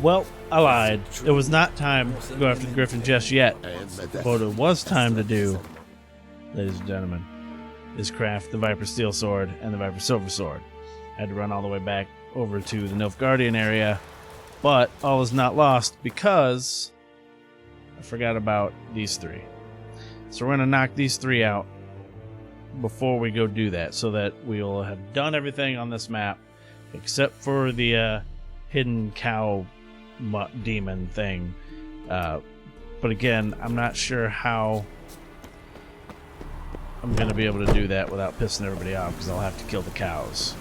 Well, I lied. It was not time to go after the griffin just yet. What it was time to do, ladies and gentlemen, is craft the Viper Steel Sword and the Viper Silver Sword. I had to run all the way back over to the Nilfgaardian area, but all is not lost because I forgot about these three. So we're going to knock these three out before we go do that, so that we'll have done everything on this map except for the hidden cow demon thing. But again, I'm not sure how I'm going to be able to do that without pissing everybody off, because I'll have to kill the cows.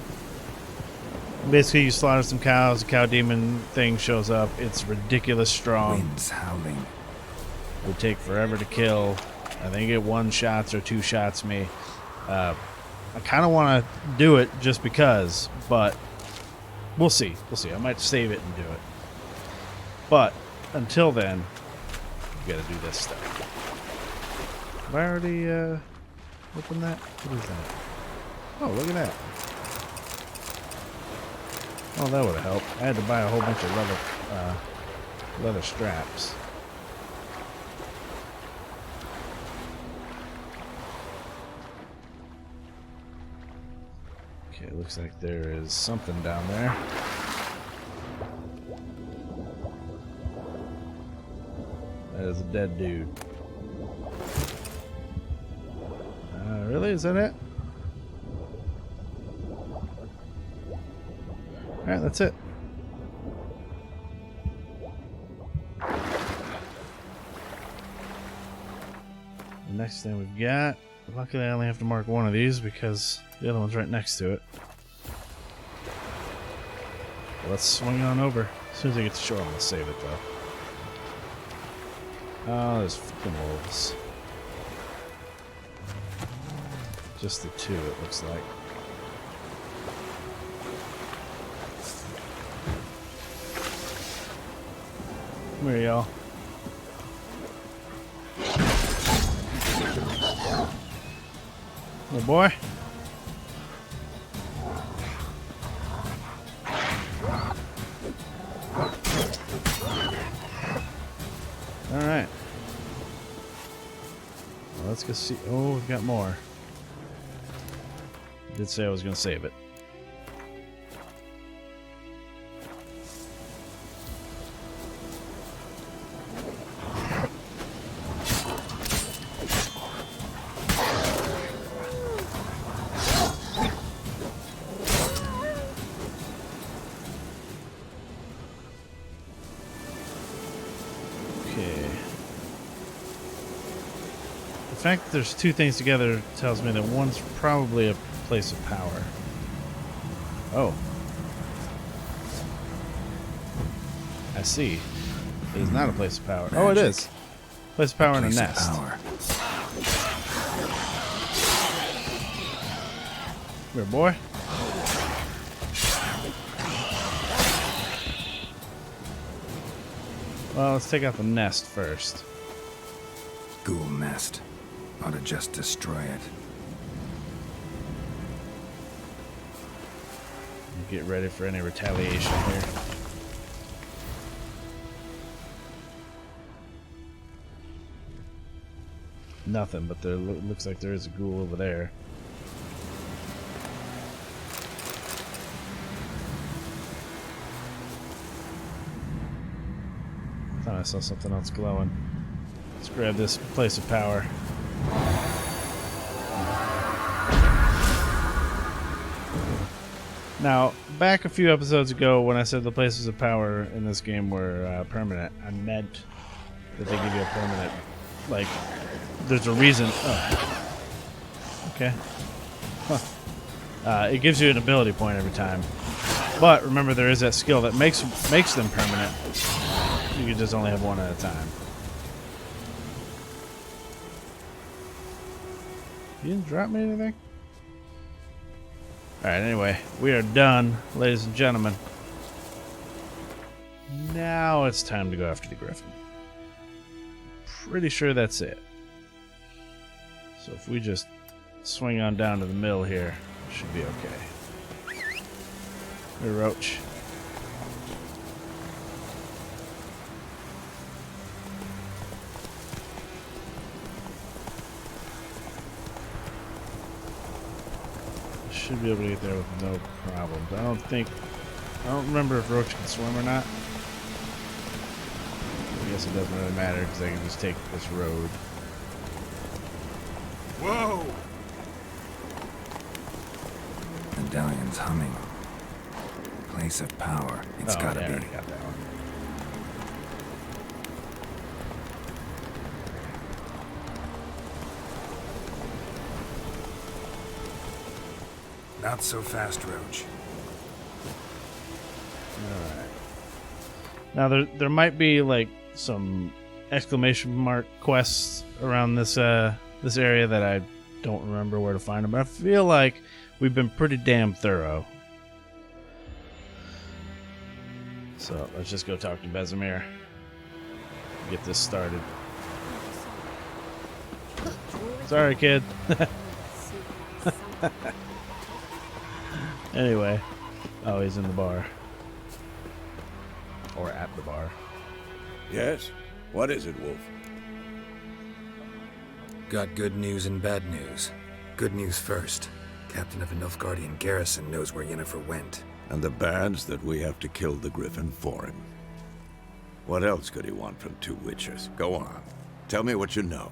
Basically, you slaughter some cows, the cow demon thing shows up. It's ridiculous strong. Winds howling. It would take forever to kill. I think it one shots or two shots me. I kind of want to do it just because, but we'll see. We'll see. I might save it and do it. But until then, we got to do this stuff. Have I already opened that? What is that? Oh, look at that. Oh, that would have helped. I had to buy a whole bunch of leather straps. Okay, it looks like there is something down there. That is a dead dude. Really? Is that it? Alright, that's it. The next thing we've got, luckily I only have to mark one of these because the other one's right next to it. Let's swing on over. As soon as I get to shore, I'm going to save it though. Oh, there's fucking wolves. Just the two, it looks like. Come here, y'all. Little boy. Alright. Well, let's go see. Oh, we've got more. I did say I was going to save it. The fact that there's two things together tells me that one's probably a place of power. Oh. I see. It is not a place of power. Magic. Oh, it is. Place of power in a nest. Come here, boy. Well, let's take out the nest first. Ghoul nest. Ought to just destroy it. Get ready for any retaliation here. Nothing, but there looks like there is a ghoul over there. Thought I saw something else glowing. Let's grab this place of power. Now, back a few episodes ago when I said the places of power in this game were permanent, I meant that they give you a permanent, like, there's a reason. Oh. Okay. Huh. It gives you an ability point every time. But remember, there is that skill that makes them permanent. You can just only have one at a time. You didn't drop me anything? Alright, anyway, we are done, ladies and gentlemen. Now it's time to go after the griffin. Pretty sure that's it. So if we just swing on down to the mill here, it should be okay. Here, Roach. Should be able to get there with no problems. I don't remember if Roach can swim or not. I guess it doesn't really matter because I can just take this road. Whoa! Medallion's humming. Place of power. It's gotta yeah, I be. already got that one. Not so fast, Roach. Alright. Now there might be like some exclamation mark quests around this this area that I don't remember where to find them, but I feel like we've been pretty damn thorough. So let's just go talk to Besamir. Get this started. Sorry, kid. Anyway. Oh, he's in the bar. Or at the bar. Yes? What is it, Wolf? Got good news and bad news. Good news first. Captain of the Nilfgaardian garrison knows where Yennefer went. And the bad's that we have to kill the Griffin for him. What else could he want from two witchers? Go on. Tell me what you know.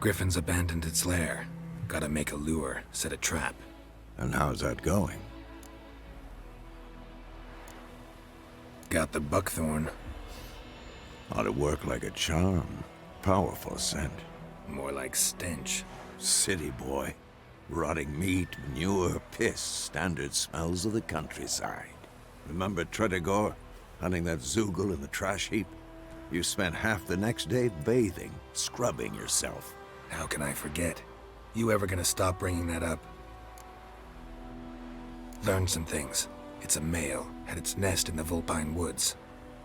Griffin's abandoned its lair. Gotta make a lure, set a trap. And how's that going? Got the buckthorn. Ought to work like a charm. Powerful scent. More like stench. City boy. Rotting meat, manure, piss. Standard smells of the countryside. Remember Tredegor? Hunting that Zoogle in the trash heap? You spent half the next day bathing, scrubbing yourself. How can I forget? You ever gonna stop bringing that up? Learned some things. It's a male, had its nest in the Vulpine Woods.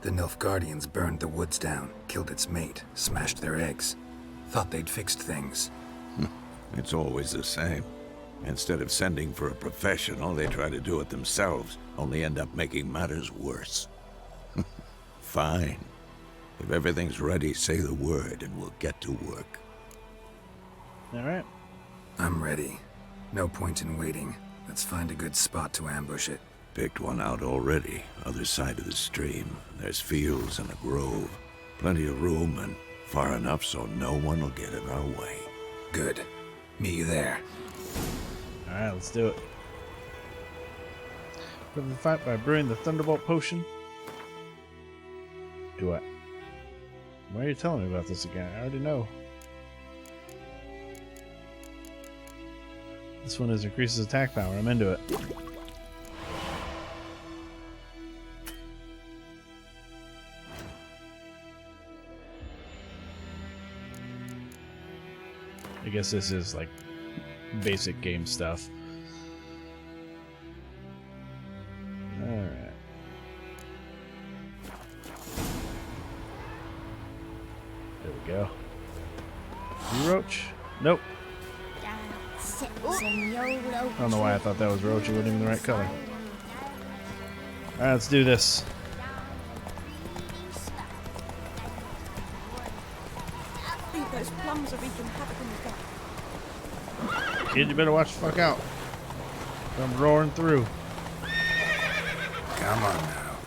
The Nilfgaardians burned the woods down, killed its mate, smashed their eggs. Thought they'd fixed things. It's always the same. Instead of sending for a professional, they try to do it themselves, only end up making matters worse. Fine. If everything's ready, say the word and we'll get to work. Alright. I'm ready. No point in waiting. Let's find a good spot to ambush it. Picked one out already, other side of the stream. There's fields and a grove. Plenty of room and far enough so no one will get in our way. Good. Meet you there. Alright, let's do it. Prepare the fight by brewing the Thunderbolt potion. Do I? Why are you telling me about this again? I already know. This one increases attack power. I'm into it. I guess this is like basic game stuff. Alright. There we go. You Roach? Nope. I don't know why I thought that was Roach. It wasn't even the right color. Alright, let's do this. Those plums are wreaking havoc in the gut. Kid, you better watch the fuck out. I'm roaring through. Come on now.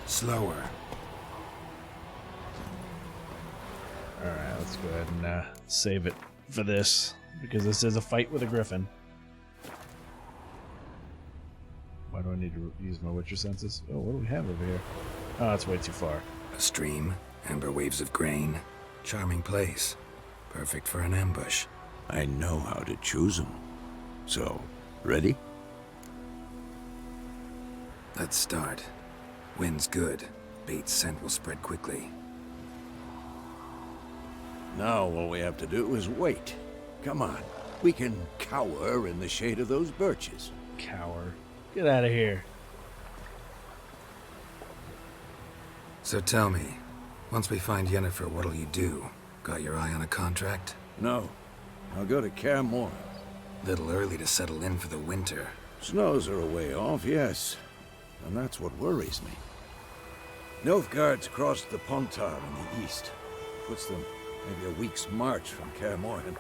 Slower. Alright, let's go ahead and save it for this, because this is a fight with a griffin. Why do I need to use my Witcher senses? Oh, what do we have over here? Oh, that's way too far. A stream, amber waves of grain. Charming place. Perfect for an ambush. I know how to choose them. So, ready? Let's start. Wind's good. Bait's scent will spread quickly. Now all we have to do is wait. Come on. We can cower in the shade of those birches. Coward. Get out of here. So tell me, once we find Yennefer, what'll you do? Got your eye on a contract? No. I'll go to Kaer Morhen. Little early to settle in for the winter. Snows are a way off, yes. And that's what worries me. Nilfgaard's crossed the Pontar in the east. puts them maybe a week's march from Kaer Morhen.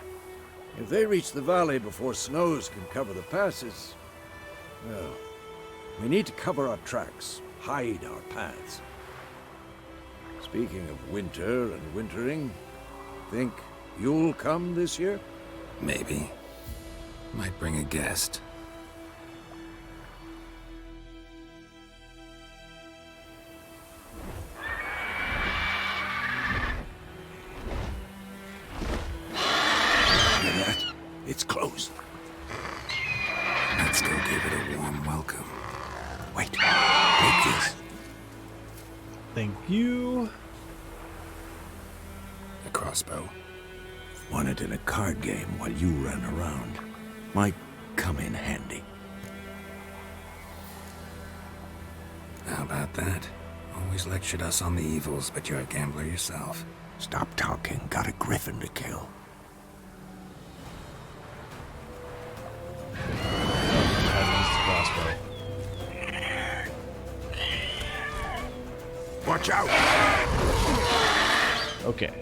If they reach the valley before snows can cover the passes, well, we need to cover our tracks, hide our paths. Speaking of winter and wintering, think you'll come this year? Maybe. Might bring a guest. Hear that? It's closed. Let's go give it a warm welcome. Wait. Take this. Thank you. A crossbow. Won it in a card game while you ran around. Might come in handy. How about that? Always lectured us on the evils, but you're a gambler yourself. Stop talking. Got a griffin to kill. Crossbow. Watch out! Okay.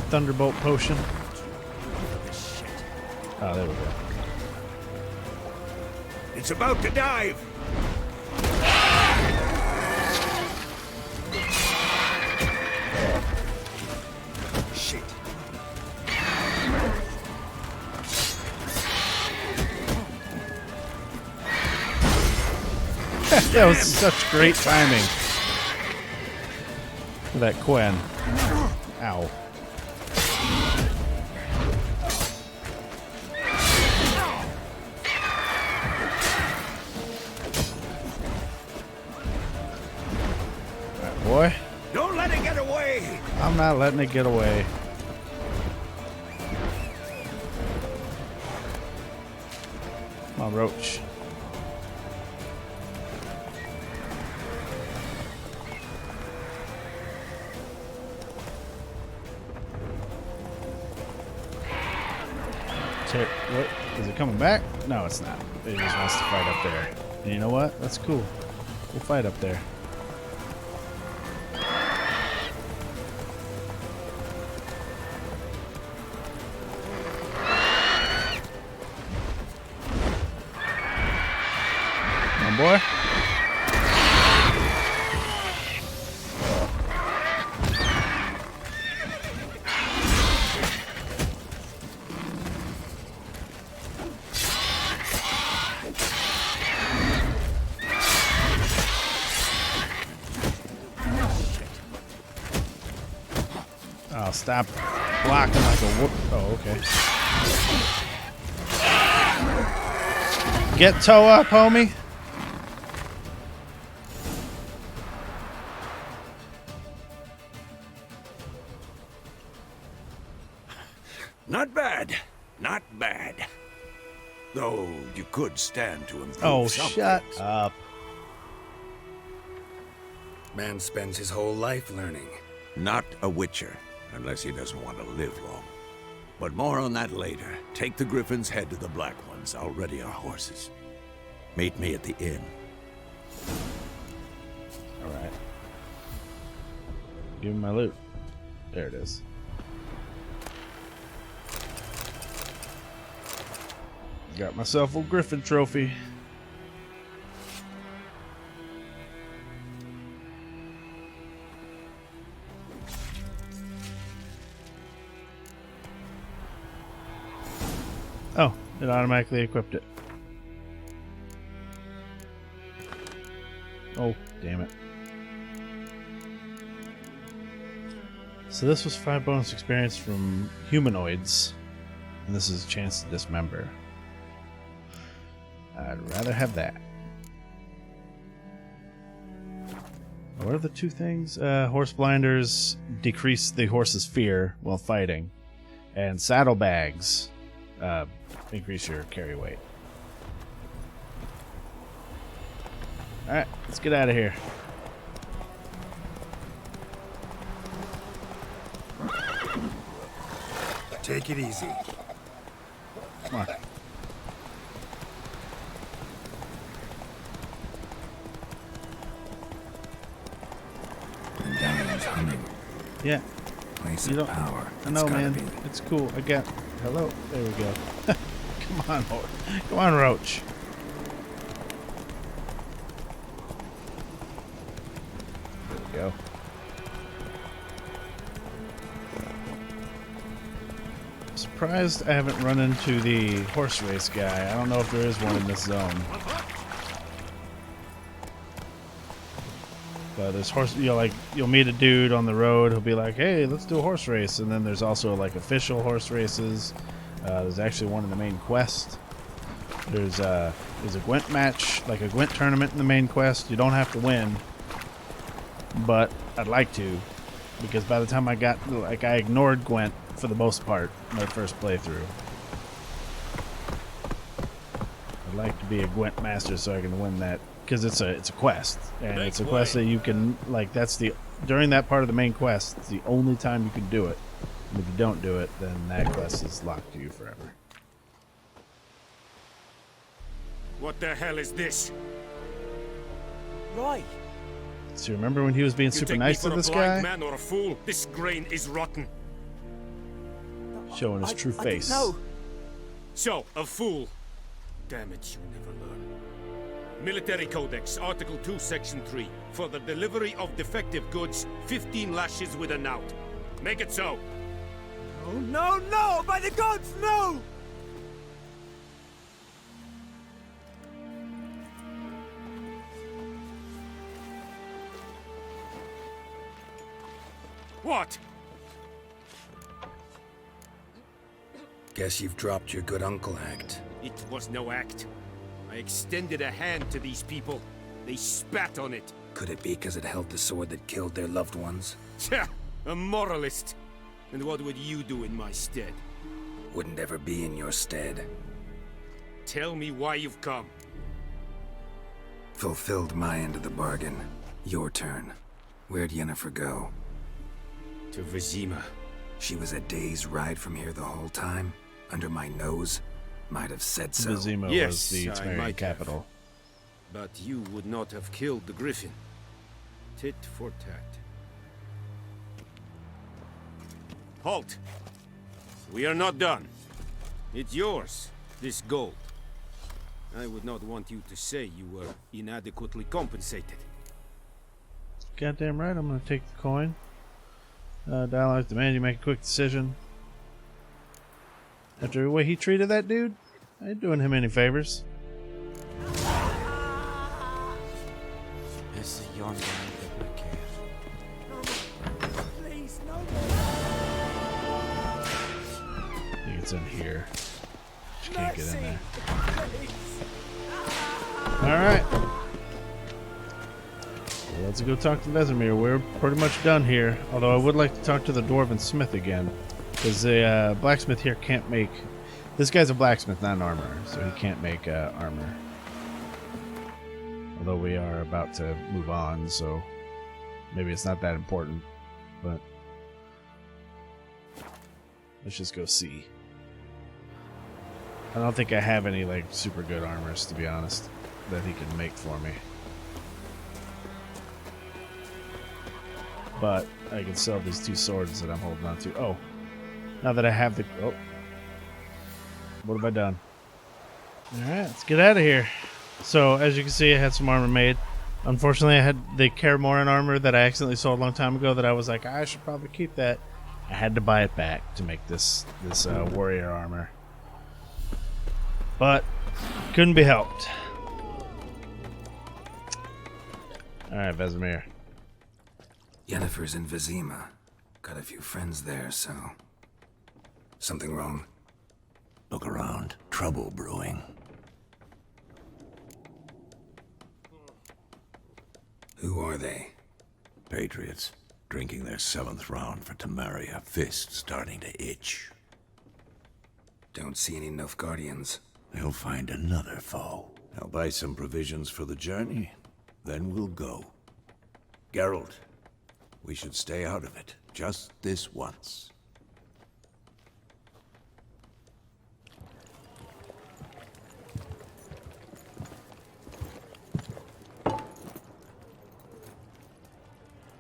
Thunderbolt potion. Oh, there we go. It's about to dive! Shit. That was such great timing. For that Quen. Ow. Alright, boy. Don't let it get away! I'm not letting it get away. Come on, Roach. What? Is it coming back? No, it's not. It just wants to fight up there. And you know what? That's cool. We'll fight up there. Come on, boy. Oh, stop blocking like a whoop. Oh, okay. Get toe up, homie. Not bad. Not bad. Though you could stand to improve Oh, some shut things. up. Man spends his whole life learning. Not a witcher, unless he doesn't want to live long. But more on that later. Take the Griffin's head to the Black Ones. I'll ready our horses. Meet me at the inn. Alright. Give him my loot. There it is. Got myself a Griffin trophy. Oh, it automatically equipped it. Oh, damn it. So this was 5 bonus experience from humanoids, and this is a chance to dismember. I'd rather have that. What are the two things? Horse blinders decrease the horse's fear while fighting, and saddlebags increase your carry weight. Alright, let's get out of here. Take it easy. Come on. The Dalian's humming. Yeah. Place You of don't- power. I know, It's gotta man. be. It's cool. I got. Hello. There we go. Come on, come on, Roach. There we go. Surprised I haven't run into the horse race guy. I don't know if there is one in this zone. But there's horse, like you'll meet a dude on the road. He'll be like, "Hey, let's do a horse race." And then there's also like official horse races. There's actually one in the main quest. There's a Gwent match, like a Gwent tournament in the main quest. You don't have to win, but I'd like to, because by the time I ignored Gwent for the most part my first playthrough. I'd like to be a Gwent master so I can win that, because it's a quest, and it's a quest that you can, like, during that part of the main quest, it's the only time you can do it. And if you don't do it, then that quest is locked to you forever. What the hell is this? Right. So you remember when he was being You super take nice me to for this a blind guy? man or a fool? This grain is rotten. Showing his true face. No. So, a fool. Damn it, you never learn. Military Codex, Article 2, Section 3. For the delivery of defective goods, 15 lashes with a knout. Make it so. Oh, no, no! By the gods, no! What? Guess you've dropped your good uncle act. It was no act. I extended a hand to these people. They spat on it. Could it be because it held the sword that killed their loved ones? Tja, a moralist. And what would you do in my stead? Wouldn't ever be in your stead. Tell me why you've come. Fulfilled my end of the bargain. Your turn. Where'd Yennefer go? To Vizima. She was a day's ride from here the whole time? Under my nose? Might have said so. Vizima Yes, was the I Temerian might have. capital. But you would not have killed the griffin. Tit for tat. Halt! We are not done. It's yours, this gold. I would not want you to say you were inadequately compensated. Goddamn right, I'm gonna take the coin. Dialogue demand you make a quick decision. After the way he treated that dude, I ain't doing him any favors. It's a young guy that I care. Please, no more. I think it's in here. Just can't get in there. Alright. Well, let's go talk to Vesemir. We're pretty much done here. Although I would like to talk to the Dwarven Smith again. Because the blacksmith here can't make... This guy's a blacksmith, not an armorer. So he can't make armor. Although we are about to move on, so maybe it's not that important. But let's just go see. I don't think I have any like super good armors, to be honest, that he can make for me. But I can sell these two swords that I'm holding on to. Oh, now that I have the... Oh. What have I done? Alright, let's get out of here. So, as you can see, I had some armor made. Unfortunately, I had the Kaer Morhen armor that I accidentally sold a long time ago that I was like, I should probably keep that. I had to buy it back to make this warrior armor. But, couldn't be helped. Alright, Vesemir. Yennefer's in Vizima. Got a few friends there, so... Something wrong? Look around. Trouble brewing. Who are they? Patriots. Drinking their 7th round for Temeria. Fist starting to itch. Don't see any Nilfgaardians. They'll find another foe. I'll buy some provisions for the journey. Then we'll go. Geralt, we should stay out of it. Just this once.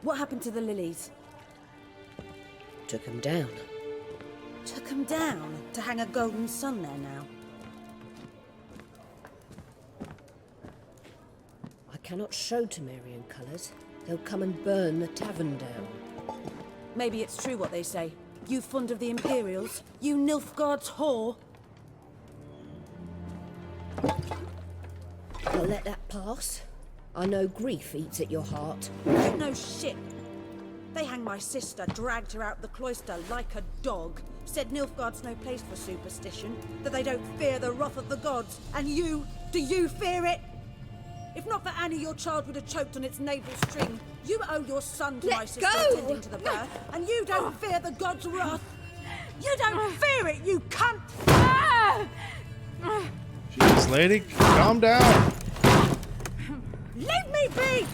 What happened to the lilies? Took him down. Took him down to hang a golden sun there now. I cannot show Temerian colours. They'll come and burn the tavern down. Maybe it's true what they say. You fond of the Imperials? You Nilfgaard's whore? I'll let that pass. I know grief eats at your heart. You know shit. They hanged my sister, dragged her out the cloister like a dog. Said Nilfgaard's no place for superstition, that they don't fear the wrath of the gods. And you, do you fear it? If not for Annie, your child would have choked on its navel string. You owe your son to my Let sister go! attending to the birth, and you don't fear the gods' wrath. You don't fear it, you cunt! Jeez, lady, calm down. Leave me be!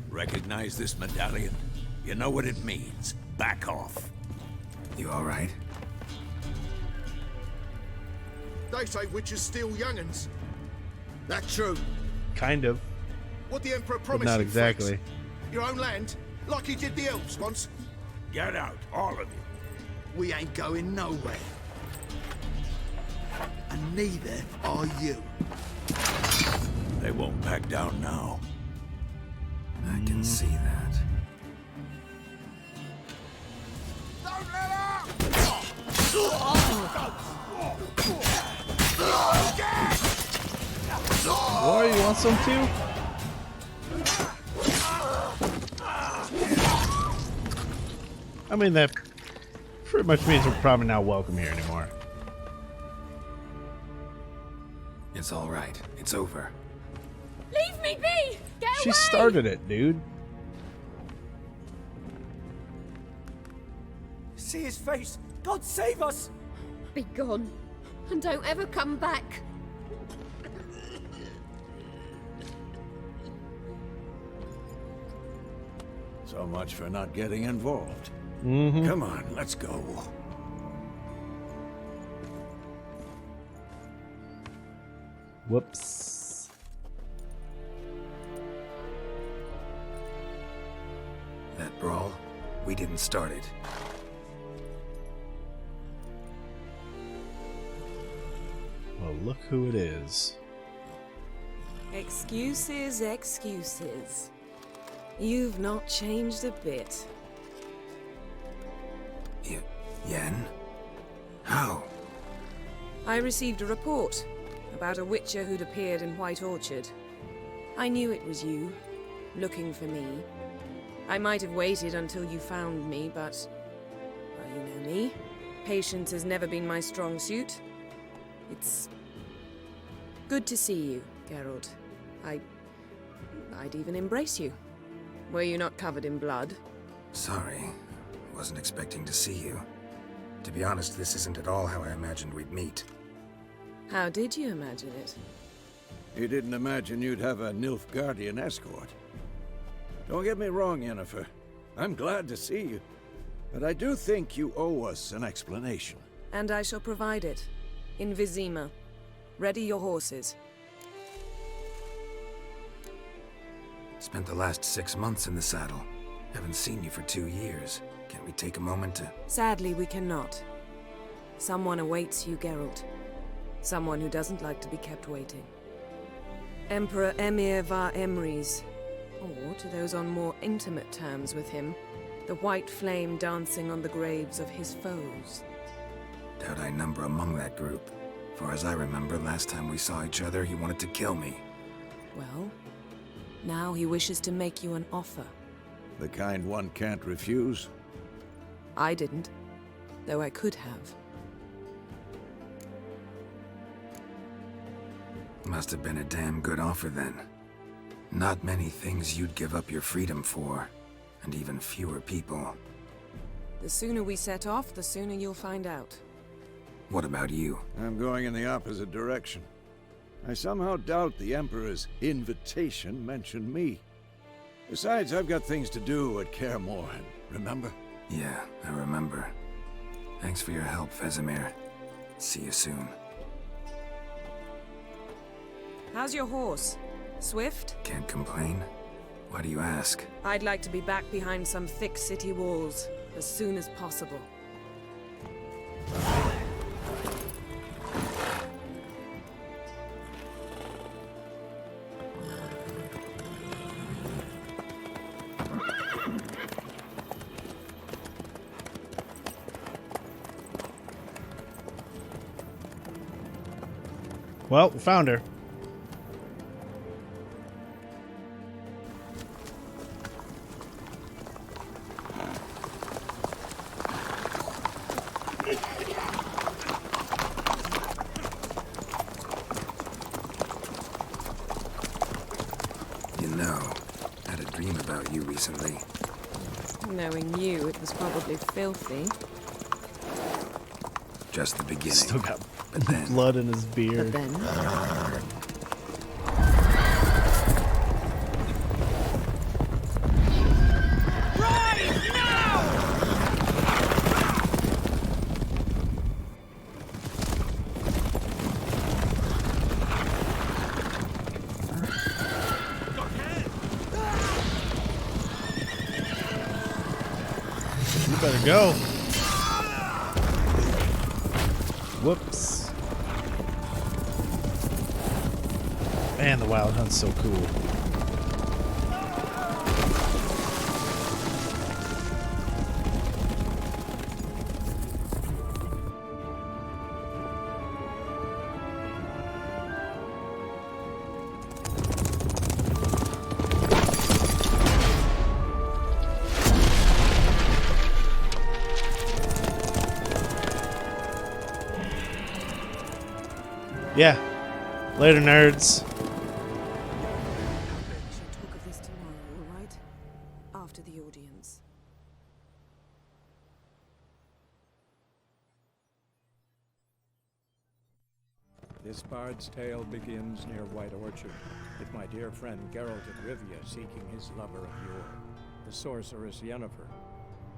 Recognize this medallion? You know what it means. Back off. You all right? They say witches steal young'uns. That true? Kind of, What the Emperor but promised not you, exactly. Fritz? Your own land? Like he did the elves once? Get out, all of you. We ain't going nowhere. And neither are you. They won't back down now. I can see that. Don't let up! Boy, you want some too? I mean, that pretty much means we're probably not welcome here anymore. It's all right. It's over. Leave me be! Get She started it, dude. See his face! God save us! Be gone, and don't ever come back. So much for not getting involved. Mm-hmm. Come on, let's go. Whoops. That brawl, we didn't start it. Well, look who it is. Excuses, excuses. You've not changed a bit. Yen? How? I received a report about a witcher who'd appeared in White Orchard. I knew it was you, looking for me. I might have waited until you found me, but... well, you know me. Patience has never been my strong suit. It's... good to see you, Geralt. I'd even embrace you. Were you not covered in blood? Sorry. Wasn't expecting to see you. To be honest, this isn't at all how I imagined we'd meet. How did you imagine it? You didn't imagine you'd have a Nilfgaardian escort. Don't get me wrong, Yennefer. I'm glad to see you. But I do think you owe us an explanation. And I shall provide it. In Vizima. Ready your horses. Spent the last 6 months in the saddle. Haven't seen you for 2 years. Can't we take a moment to... Sadly, we cannot. Someone awaits you, Geralt. Someone who doesn't like to be kept waiting. Emperor Emir var Emrys. Or, to those on more intimate terms with him, the white flame dancing on the graves of his foes. Doubt I number among that group. Far as I remember, last time we saw each other, he wanted to kill me. Well, now he wishes to make you an offer. The kind one can't refuse. I didn't, though I could have. Must have been a damn good offer then. Not many things you'd give up your freedom for, and even fewer people. The sooner we set off, the sooner you'll find out. What about you? I'm going in the opposite direction. I somehow doubt the Emperor's invitation mentioned me. Besides, I've got things to do at Kaer Morhen, remember? Yeah, I remember. Thanks for your help, Vesemir. See you soon. How's your horse? Swift? Can't complain. Why do you ask? I'd like to be back behind some thick city walls as soon as possible. Well, we found her. You know, I had a dream about you recently. Knowing you, it was probably filthy. Just the beginning. Still got But then, blood in his beard. But then, You better go. Whoops. Man, the Wild Hunt's so cool. Yeah. Later, nerds. we'll talk of this tomorrow, all right? After the audience. This bard's tale begins near White Orchard, with my dear friend Geralt of Rivia seeking his lover of yore, the sorceress Yennefer.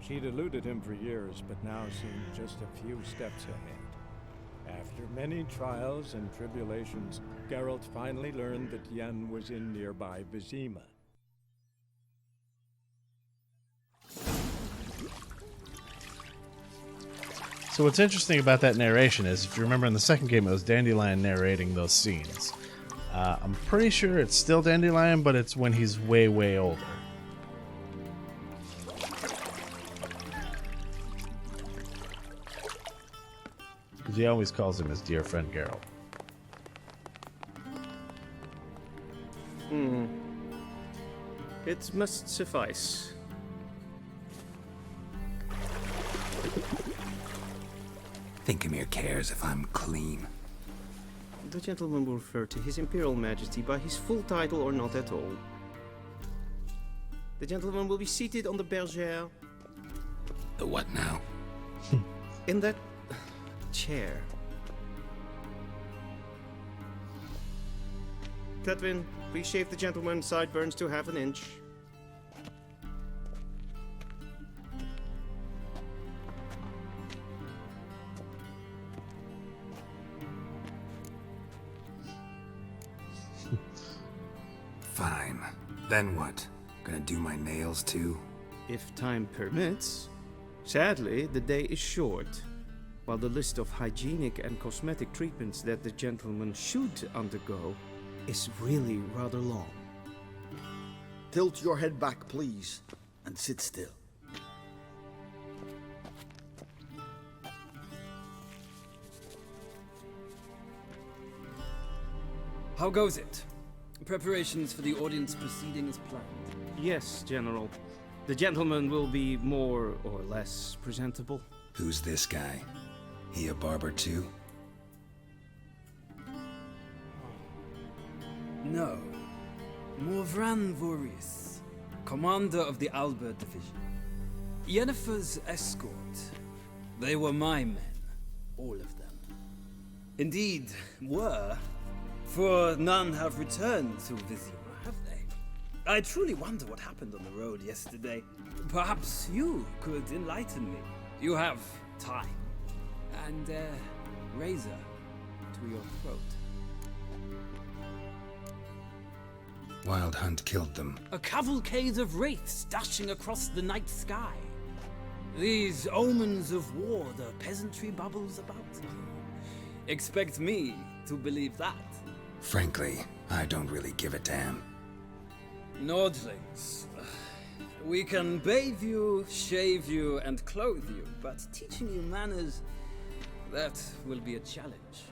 She'd eluded him for years, but now seemed just a few steps ahead. After many trials and tribulations, Geralt finally learned that Yen was in nearby Vizima. So what's interesting about that narration is, if you remember in the second game, it was Dandelion narrating those scenes. I'm pretty sure it's still Dandelion, but it's when he's way, way older. Because he always calls him his dear friend Geralt. It must suffice. Thinkemere cares if I'm clean. The gentleman will refer to His Imperial Majesty by his full title or not at all. The gentleman will be seated on the bergère. The what now? In that chair. Cledwyn, please shave the gentleman's sideburns to half an inch. Fine. Then what? Gonna do my nails too? If time permits. Sadly, the day is short, while the list of hygienic and cosmetic treatments that the gentleman should undergo is really rather long. Tilt your head back, please, and sit still. How goes it? Preparations for the audience proceeding as planned. Yes, General. The gentleman will be more or less presentable. Who's this guy? He a barber too? No. Morvran Voorhis, commander of the Albert Division. Yennefer's escort. They were my men. All of them. Indeed, were. For none have returned to Vizima, have they? I truly wonder what happened on the road yesterday. Perhaps you could enlighten me. You have time. And a razor to your throat. Wild Hunt killed them. A cavalcade of wraiths dashing across the night sky. These omens of war the peasantry bubbles about. Expect me to believe that. Frankly, I don't really give a damn. Nordlings. We can bathe you, shave you, and clothe you, but teaching you manners, that will be a challenge.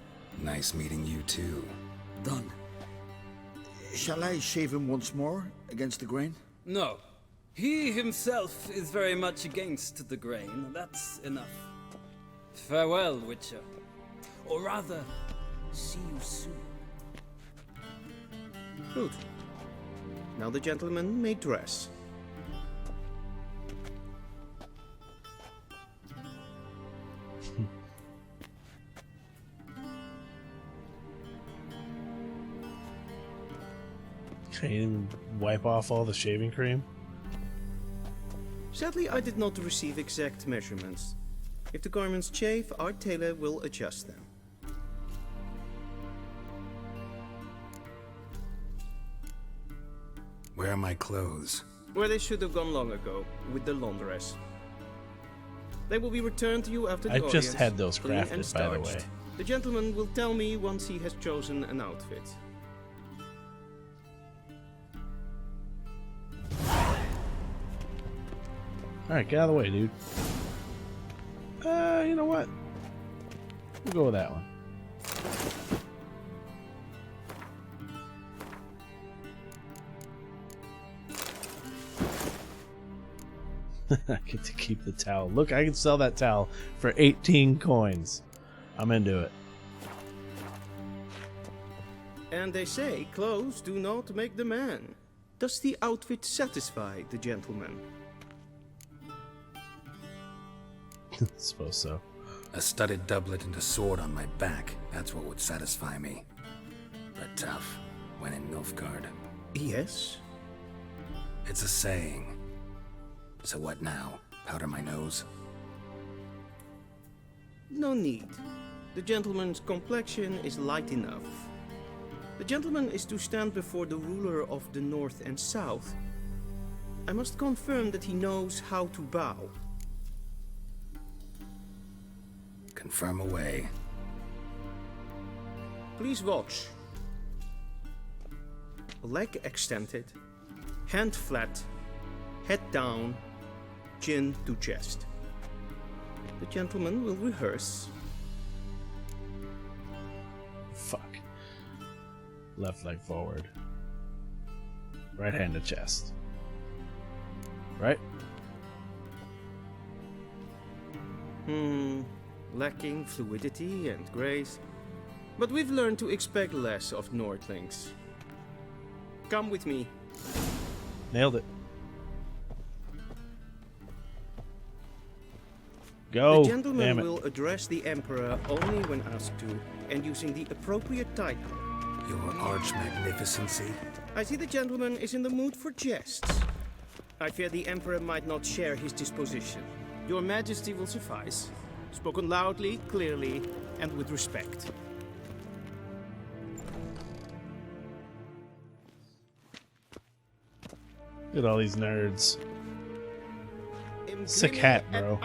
Nice meeting you too. Done. Shall I shave him once more, against the grain? No. He himself is very much against the grain. That's enough. Farewell, Witcher. Or rather, see you soon. Good. Now the gentleman may dress. Can you even wipe off all the shaving cream? Sadly, I did not receive exact measurements. If the garments chafe, our tailor will adjust them. Where are my clothes? Where they should have gone long ago, with the laundress. They will be returned to you after the I audience. just had those clean and crafted, by the way. starched. The gentleman will tell me once he has chosen an outfit. Alright, get out of the way, dude. You know what? We'll go with that one. I get to keep the towel. Look, I can sell that towel for 18 coins. I'm into it. And they say clothes do not make the man. Does the outfit satisfy the gentleman? Suppose so. A studded doublet and a sword on my back. That's what would satisfy me. But tough, when in Nilfgaard. Yes? It's a saying. So what now? Powder my nose? No need. The gentleman's complexion is light enough. The gentleman is to stand before the ruler of the North and South. I must confirm that he knows how to bow. Confirm away. Please watch. Leg extended, hand flat, head down, chin to chest. The gentleman will rehearse. Fuck. Left leg forward. Right hand to chest. Right? Lacking fluidity and grace. But we've learned to expect less of Nordlings. Come with me. Nailed it. Go. The gentleman Damn it. will address the Emperor only when asked to, and using the appropriate title. Your Arch-Magnificency? I see the gentleman is in the mood for jests. I fear the Emperor might not share his disposition. Your Majesty will suffice. Spoken loudly, clearly, and with respect. Look at all these nerds. Sick hat, bro.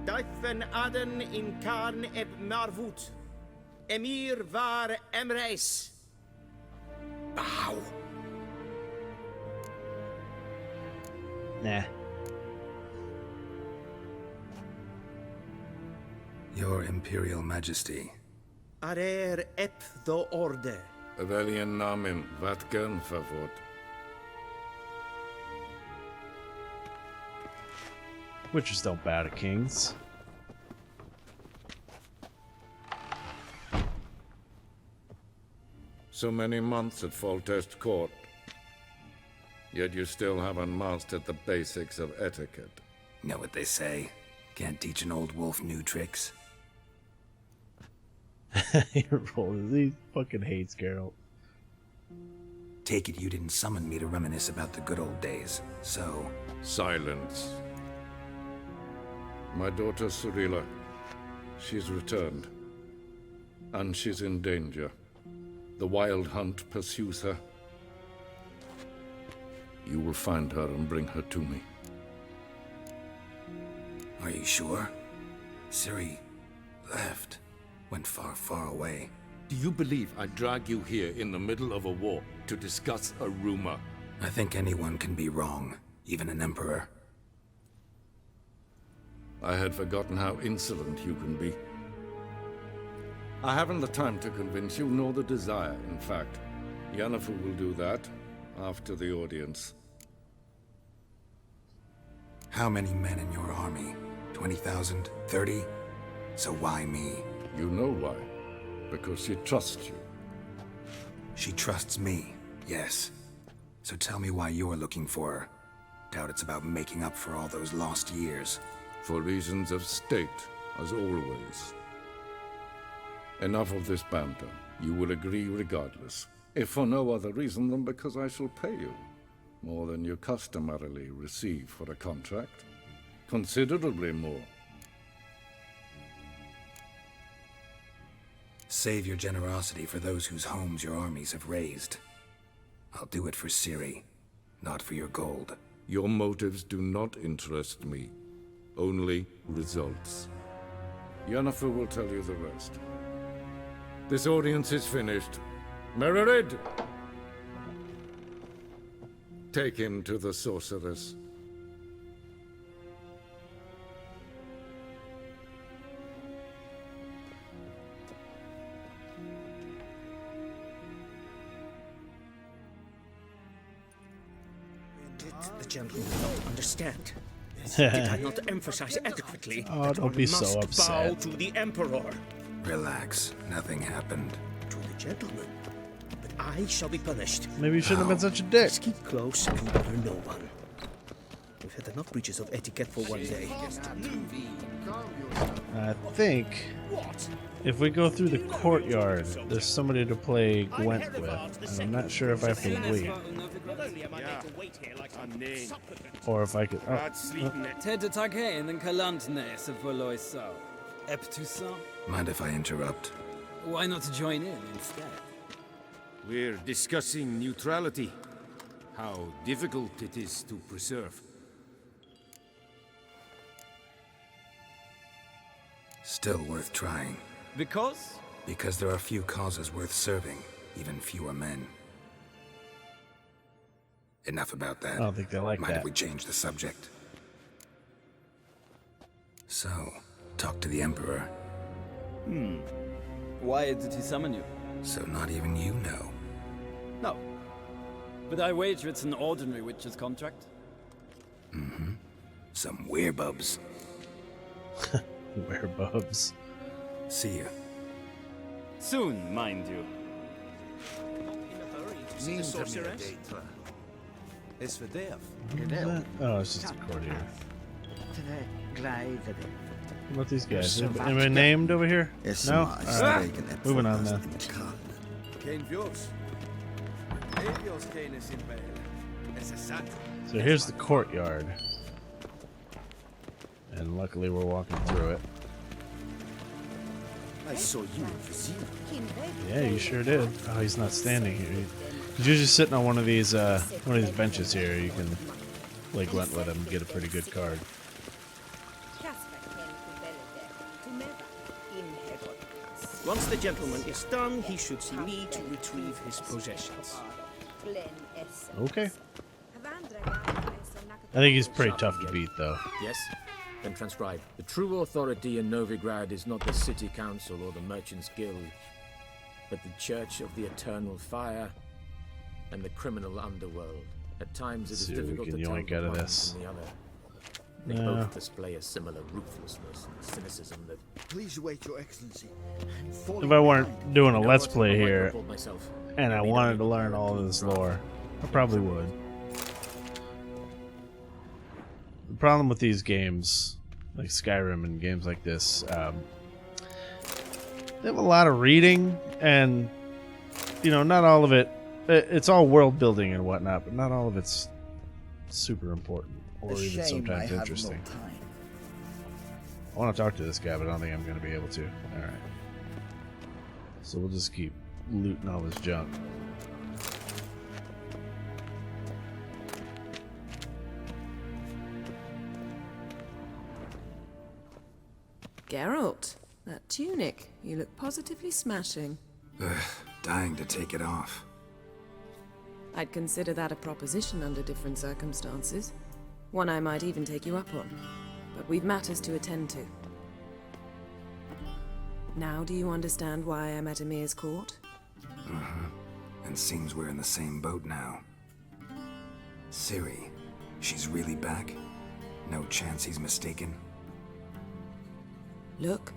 Duifen aden in Karn eb Marvut. Emir var Emreis. Bow. Nah. Your Imperial Majesty. Arer ep the orde. Weljen namen, wat kan favort? Witchers don't bow to kings. So many months at Foltest Court. Yet you still haven't mastered the basics of etiquette. Know what they say? Can't teach an old wolf new tricks. He fucking hates Geralt. Take it you didn't summon me to reminisce about the good old days, so... Silence. My daughter Cirilla, she's returned. And she's in danger. The Wild Hunt pursues her, You will find her and bring her to me. Are you sure? Ciri left. Went far, far away. Do you believe I drag you here in the middle of a war to discuss a rumor? I think anyone can be wrong, even an emperor. I had forgotten how insolent you can be. I haven't the time to convince you, nor the desire, in fact. Yennefer will do that after the audience. How many men in your army? 20,000? 30? So why me? You know why. Because she trusts you. She trusts me, yes. So tell me why you're looking for her. Doubt it's about making up for all those lost years. For reasons of state, as always. Enough of this banter. You will agree regardless. If for no other reason than because I shall pay you. More than you customarily receive for a contract. Considerably more. Save your generosity for those whose homes your armies have razed. I'll do it for Ciri, not for your gold. Your motives do not interest me. Only results. Yennefer will tell you the rest. This audience is finished. Mererid! Take him to the sorceress. The gentleman will not understand. Did I not emphasize adequately Oh, that don't one be must so bow upset. to the Emperor? Relax, nothing happened. To the gentleman. But I shall be punished. Maybe you shouldn't have been such a dick. Just keep close and bother no one. We've had enough breaches of etiquette for one day. I think if we go through the courtyard, there's somebody to play Gwent with. And I'm not sure if I have to wait. Or if I could... Ted Tage den Kalantnes för Loisa. Eptusa. Mind if I interrupt? Why not join in instead? We're discussing neutrality. How difficult it is to preserve. Still worth trying. Because? Because there are few causes worth serving, even fewer men. Enough about that. I don't think they like Mind that. if we change the subject? So, talk to the Emperor. Why did he summon you? So not even you know. No. But I wager it's an ordinary witch's contract. Mm-hmm. Some werebubs. Werebubs. See ya. Soon, mind you. See the sorceress? Is for death. Oh, it's just a courtier. Glide. What about these guys? Anybody named over here? No? Alright. Moving on then. So here's the courtyard. And luckily we're walking through it. I saw you in Vizir. Yeah, you sure did. Oh, he's not standing here. He's usually sitting on one of these benches here. You can play Gwent with him and get a pretty good card. Once the gentleman is done, he should see me to retrieve his possessions. Okay. I think he's pretty tough to beat, though. Yes? Then transcribe. The true authority in Novigrad is not the city council or the merchants' guild, but the Church of the Eternal Fire and the criminal underworld. At times it is See what we difficult can to tell yoink the out of one this. from the other. They Yeah. both display a similar ruthlessness and cynicism that... Please wait, Your Excellency. If I weren't doing a Let's Play here, report myself. and I wanted to learn all of this lore, I probably would. The problem with these games, like Skyrim and games like this, they have a lot of reading, and, you know, not all of it, it's all world building and whatnot, but not all of it's super important, or even sometimes interesting. I want to talk to this guy, but I don't think I'm going to be able to. Alright. So we'll just keep looting all this junk. Geralt, that tunic. You look positively smashing. Ugh, dying to take it off. I'd consider that a proposition under different circumstances. One I might even take you up on. But we've matters to attend to. Now do you understand why I'm at Emir's court? Uh-huh. And seems we're in the same boat now. Ciri, she's really back? No chance he's mistaken? Look,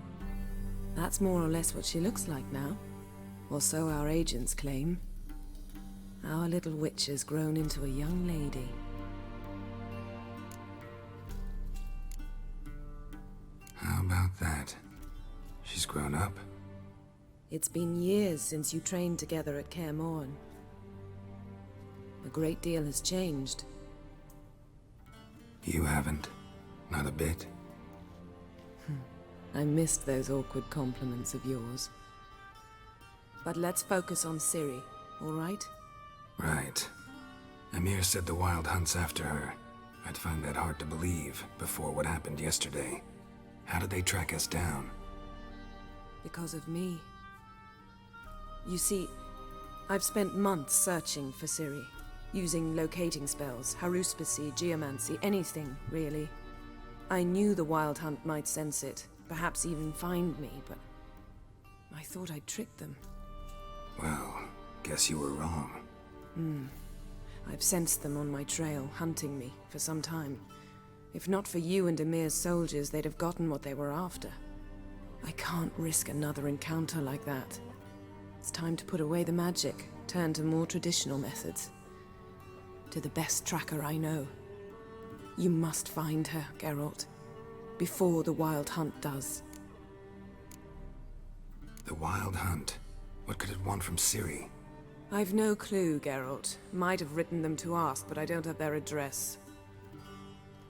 that's more or less what she looks like now. Or so our agents claim. Our little witch has grown into a young lady. How about that? She's grown up? It's been years since you trained together at Kaer Morhen. A great deal has changed. You haven't. Not a bit. I missed those awkward compliments of yours. But let's focus on Ciri, all right? Right. Emir said the Wild Hunt's after her. I'd find that hard to believe before what happened yesterday. How did they track us down? Because of me. You see, I've spent months searching for Ciri, using locating spells, haruspicy, geomancy, anything, really. I knew the Wild Hunt might sense it, perhaps even find me, but I thought I'd tricked them. Well, guess you were wrong. I've sensed them on my trail, hunting me, for some time. If not for you and Emir's soldiers, they'd have gotten what they were after. I can't risk another encounter like that. It's time to put away the magic, turn to more traditional methods. To the best tracker I know. You must find her, Geralt. Before the Wild Hunt does. The Wild Hunt? What could it want from Ciri? I've no clue, Geralt. Might have written them to ask, but I don't have their address.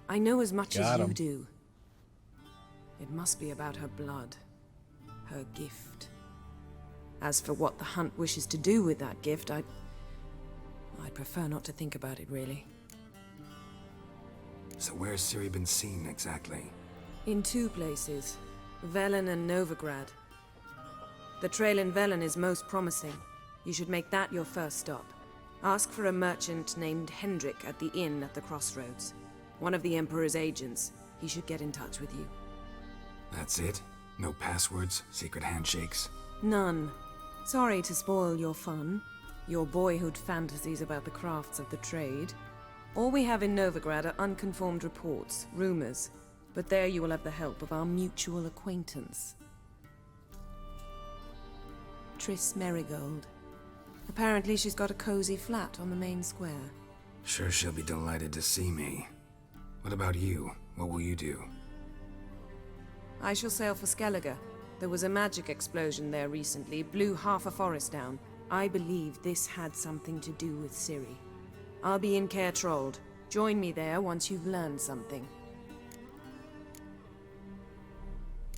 I know as much as you do. It must be about her blood. Her gift. As for what the Hunt wishes to do with that gift, I'd prefer not to think about it, really. So where's Ciri been seen, exactly? In two places. Velen and Novigrad. The trail in Velen is most promising. You should make that your first stop. Ask for a merchant named Hendrik at the inn at the crossroads. One of the Emperor's agents. He should get in touch with you. That's it? No passwords? Secret handshakes? None. Sorry to spoil your fun. Your boyhood fantasies about the crafts of the trade. All we have in Novigrad are unconfirmed reports, rumors. But there you will have the help of our mutual acquaintance. Triss Merigold. Apparently she's got a cozy flat on the main square. Sure she'll be delighted to see me. What about you? What will you do? I shall sail for Skellige. There was a magic explosion there recently, blew half a forest down. I believe this had something to do with Ciri. I'll be in Caer Trolde. Join me there once you've learned something.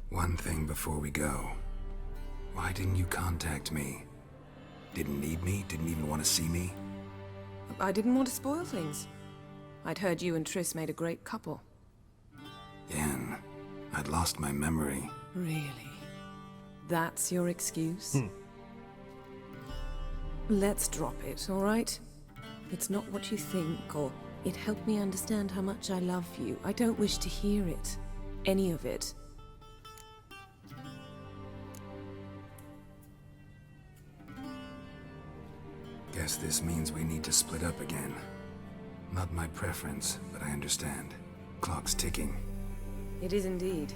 One thing before we go. Why didn't you contact me? Didn't need me? Didn't even want to see me? I didn't want to spoil things. I'd heard you and Triss made a great couple. Yen, I'd lost my memory. Really? That's your excuse? Let's drop it, all right? It's not what you think, or it helped me understand how much I love you. I don't wish to hear it. Any of it. Guess this means we need to split up again. Not my preference, but I understand. Clock's ticking. It is indeed.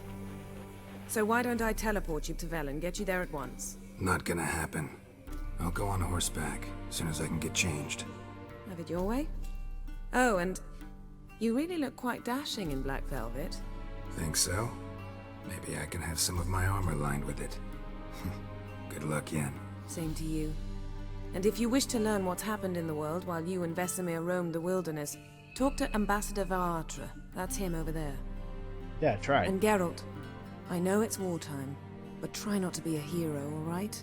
So why don't I teleport you to Velen, get you there at once? Not gonna happen. I'll go on horseback, as soon as I can get changed. Have it your way? Oh, and you really look quite dashing in black velvet. Think so? Maybe I can have some of my armor lined with it. Good luck, Yen. Same to you. And if you wish to learn what's happened in the world while you and Vesemir roamed the wilderness, talk to Ambassador Varatra. That's him over there. Yeah, try. And Geralt, I know it's wartime, but try not to be a hero, all right?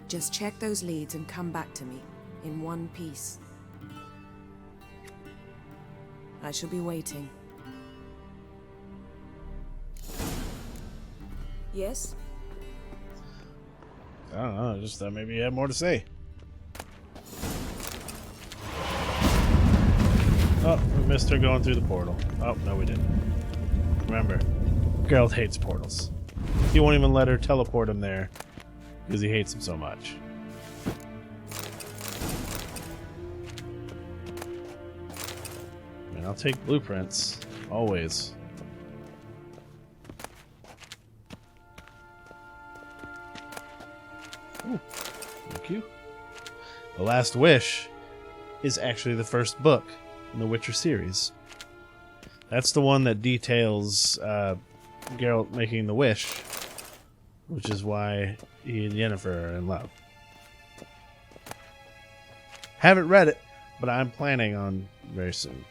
Just check those leads and come back to me, in one piece. I shall be waiting. Yes? I don't know. I just thought maybe you had more to say. Oh, we missed her going through the portal. Oh, no, we didn't. Remember, Geralt hates portals. He won't even let her teleport him there because he hates him so much. And I'll take blueprints, always. Ooh, thank you. The Last Wish is actually the first book in the Witcher series. That's the one that details Geralt making the wish, which is why he and Yennefer are in love. Haven't read it, but I'm planning on very soon.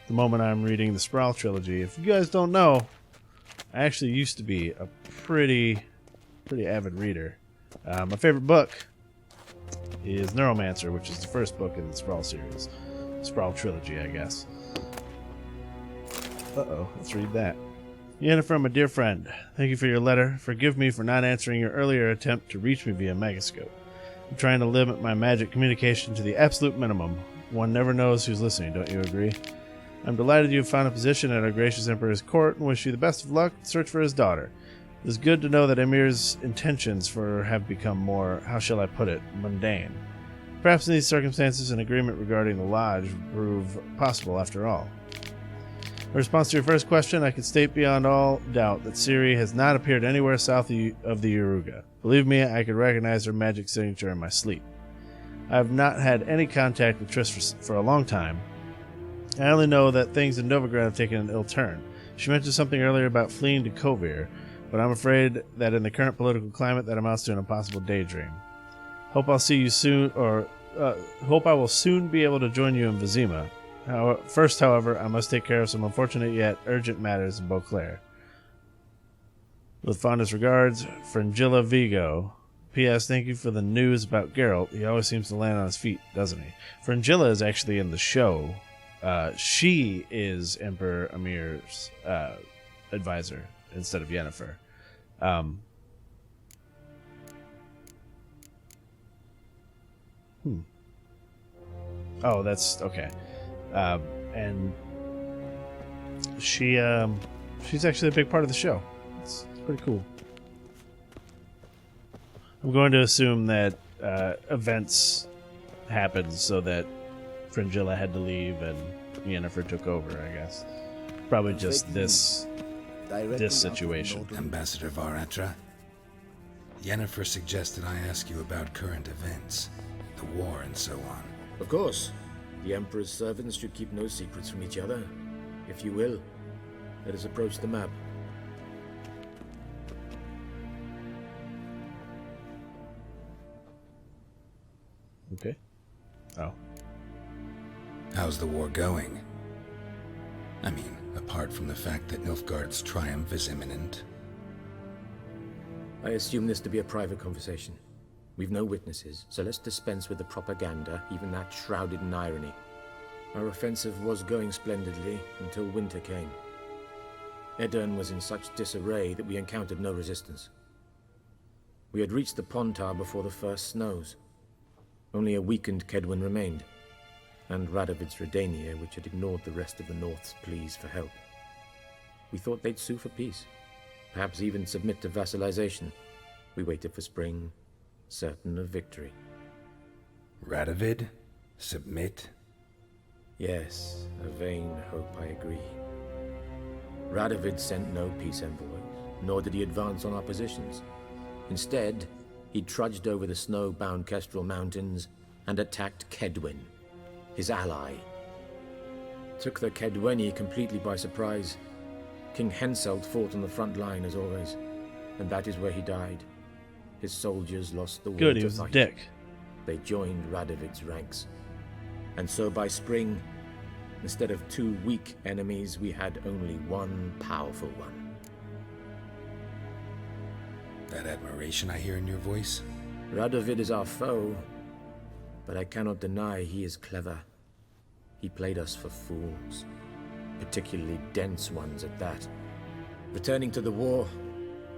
The moment I'm reading the Sprawl trilogy. If you guys don't know, I actually used to be a pretty avid reader. My favorite book is Neuromancer, which is the first book in the Sprawl series. Sprawl trilogy, I guess. Uh-oh, let's read that. Yennefer, my dear friend, thank you for your letter. Forgive me for not answering your earlier attempt to reach me via Megascope. I'm trying to limit my magic communication to the absolute minimum. One never knows who's listening, don't you agree? I'm delighted you have found a position at our gracious Emperor's court and wish you the best of luck in search for his daughter. It is good to know that Emir's intentions for her have become more, how shall I put it, mundane. Perhaps in these circumstances an agreement regarding the lodge would prove possible after all. In response to your first question, I can state beyond all doubt that Ciri has not appeared anywhere south of the Yaruga. Believe me, I could recognize her magic signature in my sleep. I have not had any contact with Triss for a long time. I only know that things in Novigrad have taken an ill turn. She mentioned something earlier about fleeing to Kovir, but I'm afraid that in the current political climate that amounts to an impossible daydream. Hope I'll see you soon, or hope I will soon be able to join you in Vizima. First, however, I must take care of some unfortunate yet urgent matters in Beauclair. With fondest regards, Fringilla Vigo. P.S. Thank you for the news about Geralt. He always seems to land on his feet, doesn't he? Fringilla is actually in the show. She is Emperor Emir's advisor instead of Yennefer. Oh, that's okay. And she's actually a big part of the show. It's pretty cool. I'm going to assume that events happened so that Fringilla had to leave and Yennefer took over, I guess. Probably just this situation. Ambassador Varatra, Yennefer suggested I ask you about current events, the war and so on. Of course. The Emperor's servants should keep no secrets from each other. If you will, let us approach the map. Okay. Oh. How's the war going? I mean, apart from the fact that Nilfgaard's triumph is imminent. I assume this to be a private conversation. We've no witnesses, so let's dispense with the propaganda, even that shrouded in irony. Our offensive was going splendidly until winter came. Edirn was in such disarray that we encountered no resistance. We had reached the Pontar before the first snows. Only a weakened Kedwen remained, and Radovid's Redania, which had ignored the rest of the North's pleas for help. We thought they'd sue for peace, perhaps even submit to vassalization. We waited for spring, certain of victory. Radovid? Submit? Yes, a vain hope, I agree. Radovid sent no peace envoys, nor did he advance on our positions. Instead, he trudged over the snow-bound Kestrel Mountains and attacked Kedwen, his ally. Took the Kedweni completely by surprise. King Henselt fought on the front line as always, and that is where he died. His soldiers lost the will to fight. Good, he was a dick. They joined Radovid's ranks. And so by spring, instead of 2 weak enemies, we had only one powerful one. That admiration I hear in your voice? Radovid is our foe, but I cannot deny he is clever. He played us for fools, particularly dense ones at that. Returning to the war,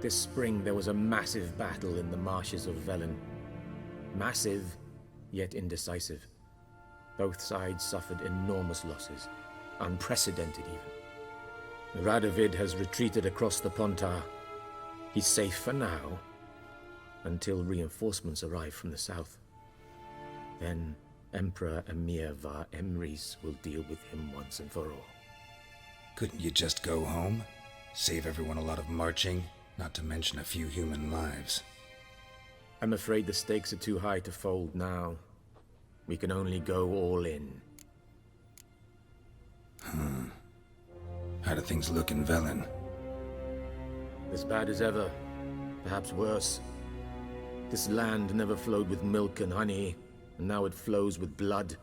This spring there was a massive battle in the marshes of Velen. Massive, yet indecisive. Both sides suffered enormous losses, unprecedented even. Radovid has retreated across the Pontar. He's safe for now, until reinforcements arrive from the south. Then Emperor Emir var Emrys will deal with him once and for all. Couldn't you just go home? Save everyone a lot of marching, not to mention a few human lives. I'm afraid the stakes are too high to fold now. We can only go all in. How do things look in Velen? As bad as ever, perhaps worse. This land never flowed with milk and honey, and now it flows with blood.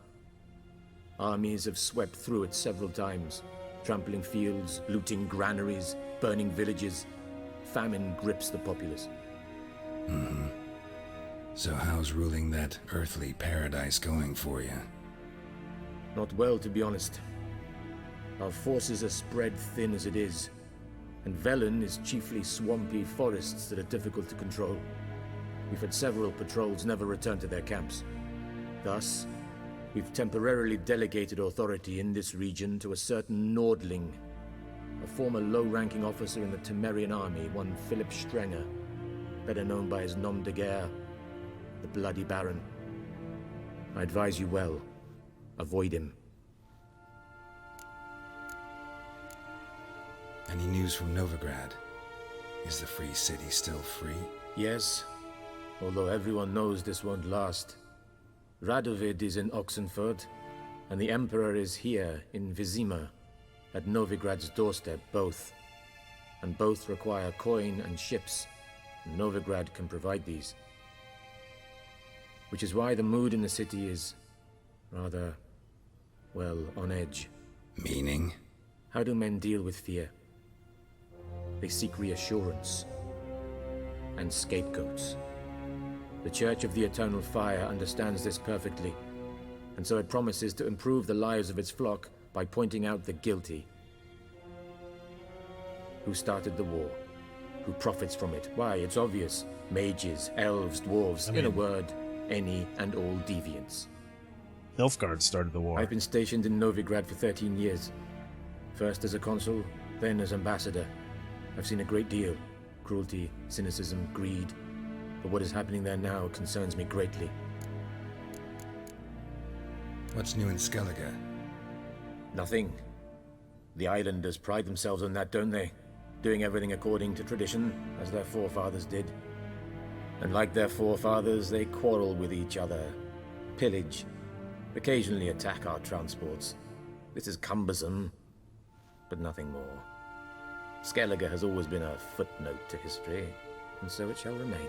Armies have swept through it several times, trampling fields, looting granaries, burning villages. Famine grips the populace. So how's ruling that earthly paradise going for you? Not well, to be honest. Our forces are spread thin as it is, and Velen is chiefly swampy forests that are difficult to control. We've had several patrols never return to their camps. Thus, we've temporarily delegated authority in this region to a certain Nordling, a former low-ranking officer in the Temerian army, one Philip Strenger, better known by his nom de guerre, the Bloody Baron. I advise you well. Avoid him. Any news from Novigrad? Is the free city still free? Yes, although everyone knows this won't last. Radovid is in Oxenford, and the Emperor is here in Vizima, at Novigrad's doorstep, both. And both require coin and ships, and Novigrad can provide these. Which is why the mood in the city is rather, well, on edge. Meaning? How do men deal with fear? They seek reassurance and scapegoats. The Church of the Eternal Fire understands this perfectly, and so it promises to improve the lives of its flock by pointing out the guilty. Who started the war? Who profits from it? Why, it's obvious. Mages, elves, dwarves, in a word, any and all deviants. Nilfgaard started the war. I've been stationed in Novigrad for 13 years. First as a consul, then as ambassador. I've seen a great deal. Cruelty, cynicism, greed. But what is happening there now concerns me greatly. What's new in Skellige? Nothing. The islanders pride themselves on that, don't they? Doing everything according to tradition, as their forefathers did. And like their forefathers, they quarrel with each other, pillage, occasionally attack our transports. This is cumbersome, but nothing more. Skellige has always been a footnote to history, and so it shall remain.